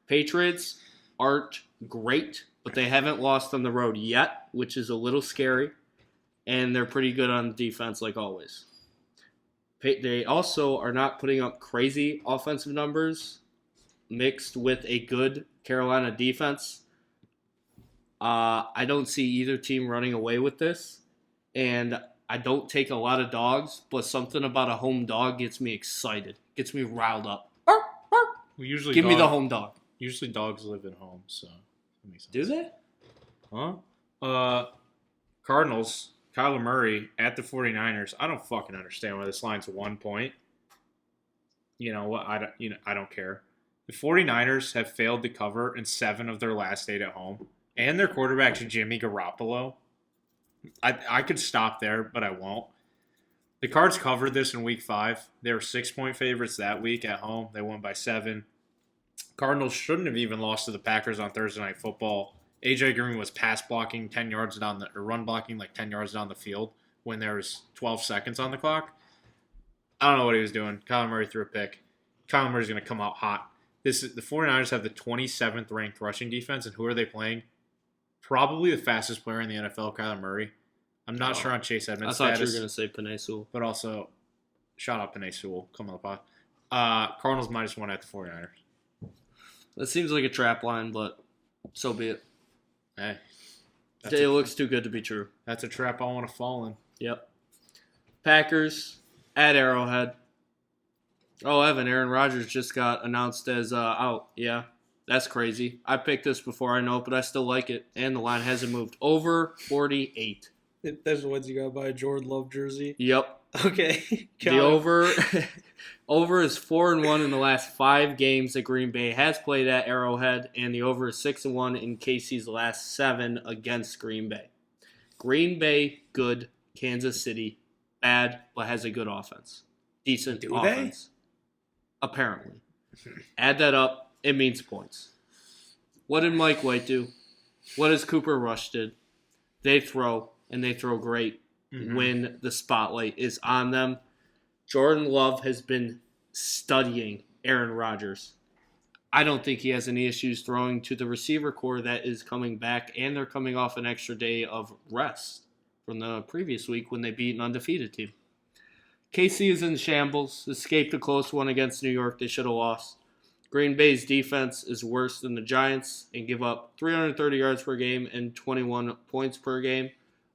Patriots aren't great, but they haven't lost on the road yet, which is a little scary. And they're pretty good on defense, like always. They also are not putting up crazy offensive numbers mixed with a good Carolina defense. I don't see either team running away with this. And I don't take a lot of dogs, but something about a home dog gets me excited, gets me riled up. We usually Give me the home dog. Usually dogs live at home, so that makes sense. Do they? Huh? Cardinals, Kyler Murray at the 49ers. I don't fucking understand why this line's 1 point. You know what? I don't care. The 49ers have failed to cover in 7 of their last 8 at home. And their quarterback's Jimmy Garoppolo. I could stop there, but I won't. The Cards covered this in Week 5. They were 6-point favorites that week at home. They won by 7. Cardinals shouldn't have even lost to the Packers on Thursday Night Football. AJ Green was pass blocking 10 yards down or run blocking like 10 yards down the field when there was 12 seconds on the clock. I don't know what he was doing. Kyler Murray threw a pick. Kyler Murray's going to come out hot. The 49ers have the 27th ranked rushing defense, and who are they playing? Probably the fastest player in the NFL, Kyler Murray. I'm not sure on Chase Edmonds' I thought status. you were going to say Penei Sewell. But also, shout out Penei Sewell. Come on the pod. Cardinals -1 at the 49ers. That seems like a trap line, but so be it. Hey. It looks too good to be true. That's a trap I want to fall in. Yep. Packers at Arrowhead. Oh, Evan, Aaron Rodgers just got announced as out. Yeah, that's crazy. I picked this before I know it, but I still like it. And the line hasn't moved. Over 48. That's the ones you got to buy a Jordan Love jersey. Yep. Okay. The over is 4-1 in the last 5 games that Green Bay has played at Arrowhead, and the over is 6-1 in KC's last 7 against Green Bay. Green Bay, good. Kansas City, bad, but has a good offense. Decent Do offense. Apparently. Add that up, it means points. What did Mike White do? What does Cooper Rush did? They throw, and they throw great when the spotlight is on them. Jordan Love has been studying Aaron Rodgers. I don't think he has any issues throwing to the receiver core that is coming back, and they're coming off an extra day of rest from the previous week when they beat an undefeated team. KC is in shambles, escaped a close one against New York they should have lost. Green Bay's defense is worse than the Giants and give up 330 yards per game and 21 points per game.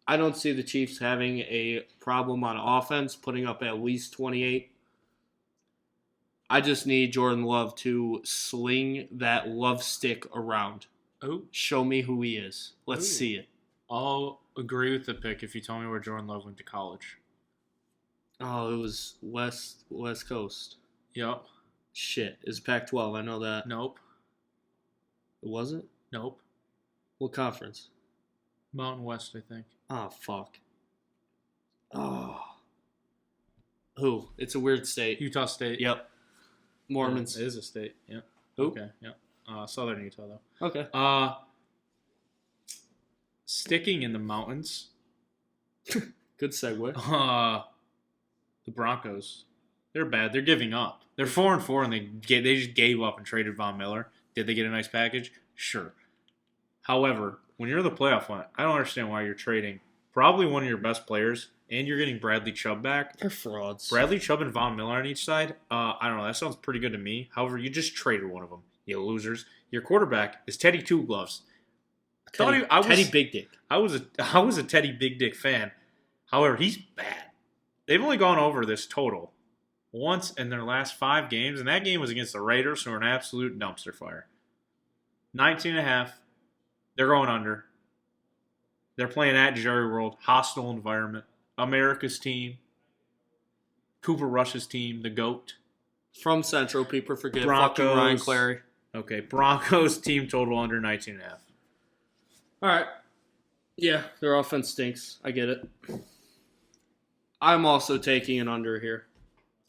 I don't see the Chiefs having a problem on offense, putting up at least 28. I just need Jordan Love to sling that love stick around. Oh, Show me who he is. Let's see it. I'll agree with the pick if you tell me where Jordan Love went to college. Oh, it was West Coast. Yep. Shit, it's Pac-12. I know that. Nope. It wasn't? Nope. What conference? Mountain West, I think. Oh, fuck. Oh. Who? It's a weird state. Utah State. Yep. Mormons. Yeah, it is a state. Yep. Who? Okay. Yep. Southern Utah, though. Okay. Sticking in the mountains. Good segue. The Broncos. They're bad. They're giving up. They're 4-4, and they just gave up and traded Von Miller. Did they get a nice package? Sure. However, when you're the playoff one, I don't understand why you're trading probably one of your best players, and you're getting Bradley Chubb back. They're frauds. Bradley Chubb and Von Miller on each side. I don't know. That sounds pretty good to me. However, you just traded one of them. You losers. Your quarterback is Teddy Two Gloves. Teddy Big Dick. I was a Teddy Big Dick fan. However, he's bad. They've only gone over this total once in their last 5 games, and that game was against the Raiders, who are an absolute dumpster fire. 19.5. They're going under. They're playing at Jerry World, hostile environment. America's team. Cooper Rush's team, the GOAT. From Central, people forget. Broncos. Fucking Ryan Clary. Okay, Broncos team total under 19.5. All right. Yeah, their offense stinks. I get it. I'm also taking an under here.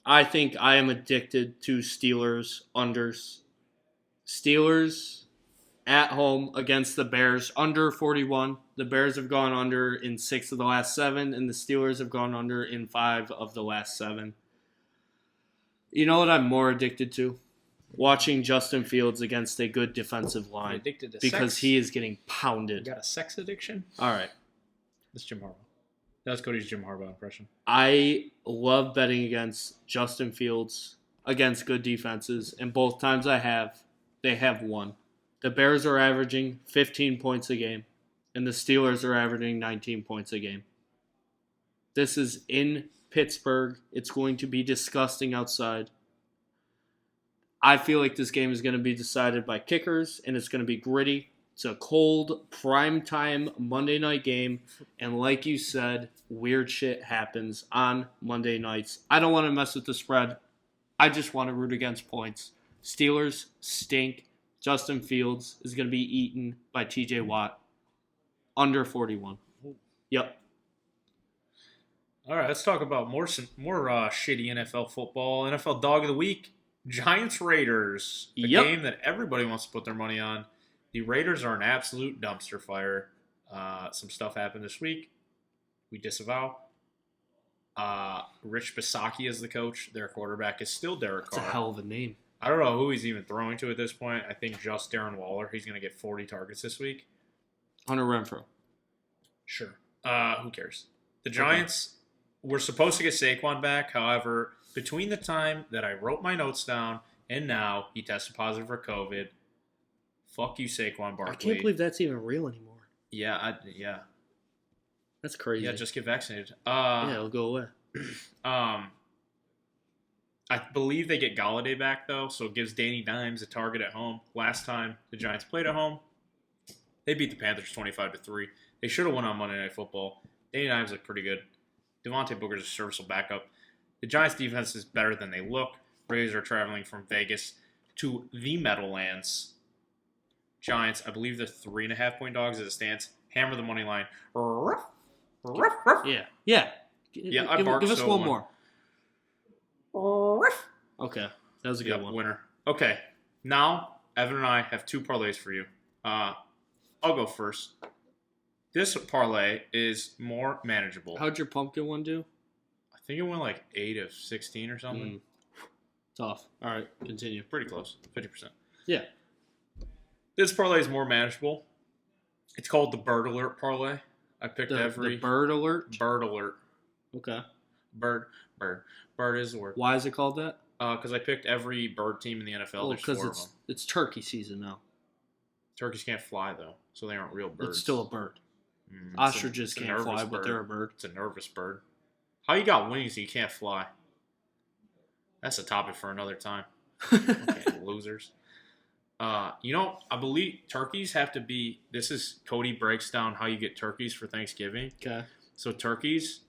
I think I am addicted to Steelers unders. Steelers at home against the Bears, under 41. The Bears have gone under in 6 of the last 7, and the Steelers have gone under in 5 of the last 7. You know what I'm more addicted to? Watching Justin Fields against a good defensive line. Addicted to because sex? he is getting pounded. You got a sex addiction? All right. That's Jim Harbaugh. That was Cody's Jim Harbaugh impression. I love betting against Justin Fields against good defenses, and both times they have won. The Bears are averaging 15 points a game, and the Steelers are averaging 19 points a game. This is in Pittsburgh. It's going to be disgusting outside. I feel like this game is going to be decided by kickers, and it's going to be gritty. It's a cold, primetime Monday night game, and like you said, weird shit happens on Monday nights. I don't want to mess with the spread. I just want to root against points. Steelers stink. Justin Fields is going to be eaten by TJ Watt. Under 41. Yep. All right, let's talk about more shitty NFL football. NFL Dog of the Week, Giants Raiders. A game that everybody wants to put their money on. The Raiders are an absolute dumpster fire. Some stuff happened this week. We disavow. Rich Bisaccia is the coach. Their quarterback is still Derek Carr. That's a hell of a name. I don't know who he's even throwing to at this point. I think just Darren Waller. He's going to get 40 targets this week. Hunter Renfrow. Sure. Who cares? The Giants were supposed to get Saquon back. However, between the time that I wrote my notes down and now, he tested positive for COVID. Fuck you, Saquon Barkley. I can't believe that's even real anymore. Yeah. That's crazy. Yeah, just get vaccinated. Yeah, it'll go away. I believe they get Galladay back, though, so it gives Danny Dimes a target at home. Last time the Giants played at home, they beat the Panthers 25-3. They should have won on Monday Night Football. Danny Dimes looked pretty good. Devontae Booker's a serviceable backup. The Giants' defense is better than they look. Raiders are traveling from Vegas to the Meadowlands. Giants, I believe they're 3.5-point dogs as it stands. Hammer the money line. Yeah. Yeah. Yeah, I give, barked give us so one one. more. Okay. That was a good Yep, one. winner. Okay, now Evan and I have 2 parlays for you. I'll go first. This parlay is more manageable. How'd your pumpkin one do? I think it went like 8 of 16 or something. Tough. All right, continue. Pretty close, 50%. Yeah. This parlay is more manageable. It's called the Bird Alert parlay. I picked The every bird alert? Bird Alert. Okay. Bird is the word. Why is it called that? Because I picked every bird team in the NFL. Well, There's 4 because of them. it's turkey season now. Turkeys can't fly though, so they aren't real birds. It's still a bird. It's Ostriches a can't nervous fly, but they're a bird. It's a nervous bird. How you got wings and you can't fly? That's a topic for another time. Okay, losers. I believe turkeys have to be. This is Cody breaks down how you get turkeys for Thanksgiving. Okay. So turkeys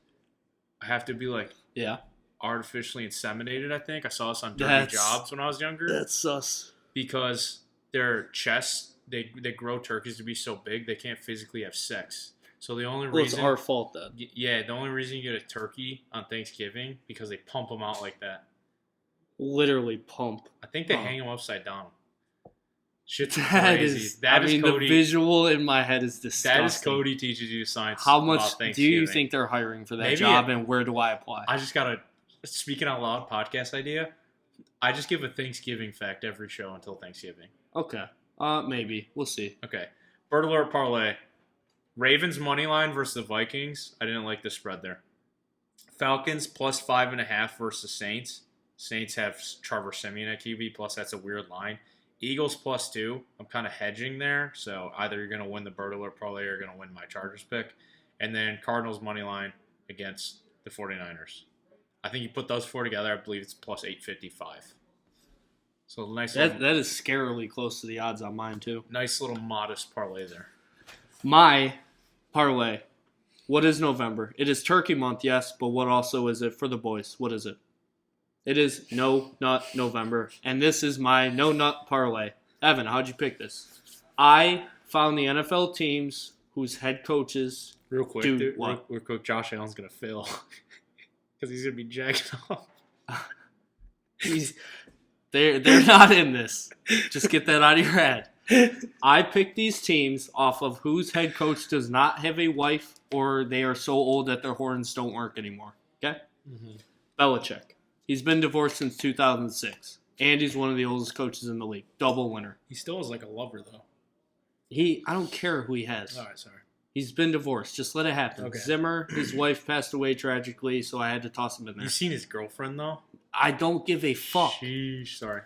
have to be like Yeah. artificially inseminated. I think I saw this on Dirty That's- Jobs when I was younger. That's sus. Because their chests, they grow turkeys to be so big they can't physically have sex. So the only Well, it's reason, our fault then. yeah, the only reason you get a turkey on Thanksgiving because they pump them out like that. Literally pump. I think they Oh. hang them upside down. Shit's That crazy. is. That I is mean, Cody. the visual in my head is disgusting. That is Cody teaches you science. How about much do Thanksgiving. you think they're hiring for that Maybe job, and where do I apply? I just got a speaking out loud podcast idea. I just give a Thanksgiving fact every show until Thanksgiving. Okay. Maybe we'll see. Okay. Bird Alert parlay. Ravens money line versus the Vikings. I didn't like the spread there. Falcons plus 5.5 versus Saints. Saints have Trevor Siemian at QB, plus that's a weird line. Eagles plus 2. I'm kind of hedging there, so either you're going to win the Bird Alert parlay or you're going to win my Chargers pick. And then Cardinals money line against the 49ers. I think you put those 4 together, I believe it's plus 855. So nice That little, is scarily close to the odds on mine too. nice little modest parlay there. My parlay. What is November? It is Turkey Month, yes, but what also is it for the boys? What is it? It is No Nut November, and this is my No Nut parlay. Evan, how'd you pick this? I found the NFL teams whose head coaches Real quick, Dude, dude. what? Real quick, Josh Allen's going to fail. Because he's going to be jagging off. they're not in this. Just get that out of your head. I picked these teams off of whose head coach does not have a wife or they are so old that their horns don't work anymore. Okay? Belichick. He's been divorced since 2006. And he's one of the oldest coaches in the league. Double winner. He still is like a lover, though. I don't care who he has. All right, sorry. He's been divorced. Just let it happen. Okay. Zimmer, his wife passed away tragically, so I had to toss him in there. You seen his girlfriend, though? I don't give a fuck. Sheesh, sorry.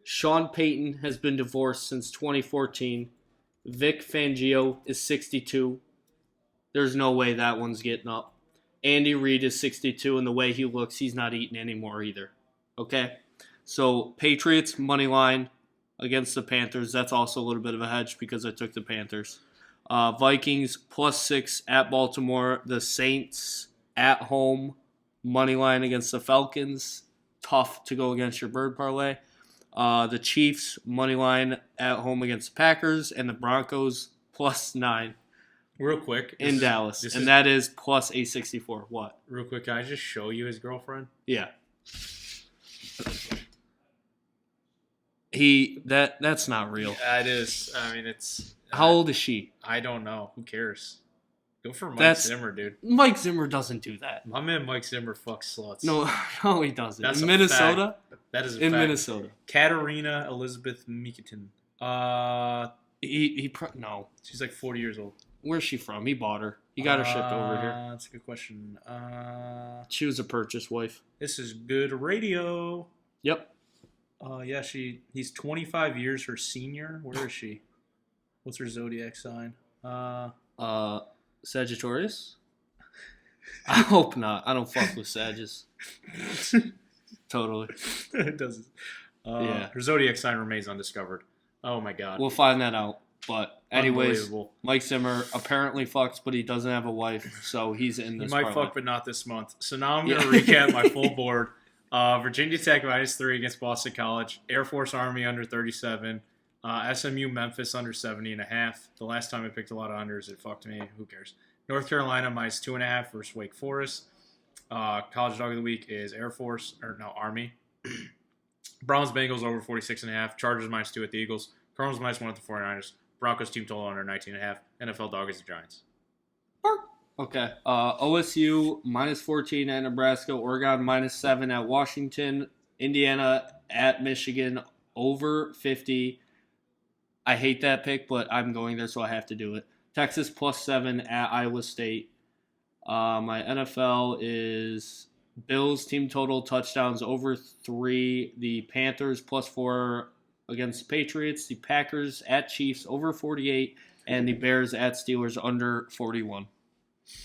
Sean Payton has been divorced since 2014. Vic Fangio is 62. There's no way that one's getting up. Andy Reid is 62, and the way he looks, he's not eating anymore either. Okay? So, Patriots, money line against the Panthers. That's also a little bit of a hedge because I took the Panthers. Vikings, plus 6 at Baltimore. The Saints, at home, money line against the Falcons. Tough to go against your bird parlay. The Chiefs, money line at home against the Packers. And the Broncos, plus 9 Real quick. in Dallas. And that is plus 864. What? Real quick, can I just show you his girlfriend? Yeah. That's not real. It is. I mean, it's... How old is she? I don't know. Who cares? Go for Mike That's- Zimmer, dude. Mike Zimmer doesn't do that. My man Mike Zimmer fucks sluts. No, he doesn't. That's In a Minnesota? That is a In fact. Minnesota. Katarina Elizabeth Mitten. No. She's like 40 years old. Where's she from? He bought her. He got her shipped over here. That's a good question. She was a purchase wife. This is good radio. Yep. Yeah, he's 25 years her senior. Where is she? What's her zodiac sign? Sagittarius? I hope not. I don't fuck with Sages. Totally. It doesn't. Yeah. Her zodiac sign remains undiscovered. Oh my god. We'll find that out. But anyways, Unbelievable. Mike Zimmer apparently fucks, but he doesn't have a wife, so he's in He this might parlay. fuck, but not this month. So now I'm going to recap my full board. Virginia Tech -3 against Boston College. Air Force Army under 37. SMU Memphis under 70.5. The last time I picked a lot of unders, it fucked me. Who cares? North Carolina minus 2.5 versus Wake Forest. College dog of the week is Army. Browns Bengals over 46.5. Chargers minus 2 at the Eagles. Cardinals minus 1 at the 49ers. Broncos team total under 19.5. NFL dog is the Giants. Okay. OSU minus 14 at Nebraska. Oregon minus 7 at Washington. Indiana at Michigan over 50. I hate that pick, but I'm going there, so I have to do it. Texas plus 7 at Iowa State. My NFL is Bills team total touchdowns over 3. The Panthers plus 4 against the Patriots. The Packers at Chiefs over 48. And the Bears at Steelers under 41.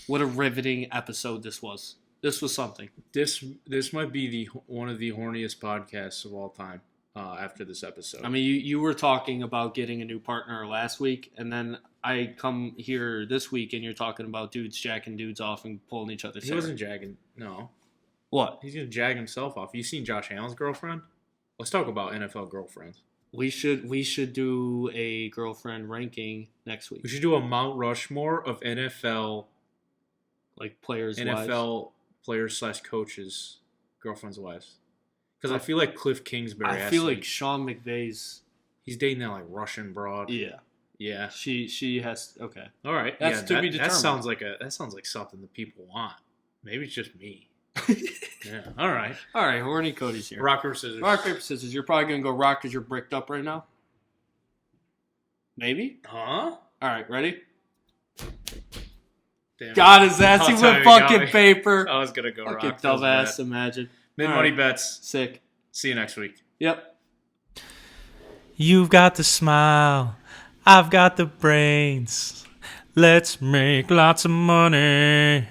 What a riveting episode this was. This was something. This might be one of the horniest podcasts of all time after this episode. I mean, you were talking about getting a new partner last week, and then I come here this week, and you're talking about dudes jacking dudes off and pulling each other's He hair. wasn't jagging. No. What? He's going to jag himself off. You seen Josh Allen's girlfriend? Let's talk about NFL girlfriends. We should do a girlfriend ranking next week. We should do a Mount Rushmore of NFL players' players / coaches, girlfriends' wives. Because I feel like Cliff Kingsbury. I feel like Sean McVay's. He's dating that Russian broad. Yeah. Yeah. She has. Okay. All right. That's to be determined. That sounds like something that people want. Maybe it's just me. Yeah. All right. All right. Horny Cody's here. Rock, paper, scissors. Rock, paper, scissors. You're probably gonna go rock because you're bricked up right now. Maybe. Huh? All right. Ready? Damn. God, his ass. He went fucking paper. I was gonna go fucking rock. Dumbass. Imagine. Mid money bets. Sick. See you next week. Yep. You've got the smile, I've got the brains. Let's make lots of money.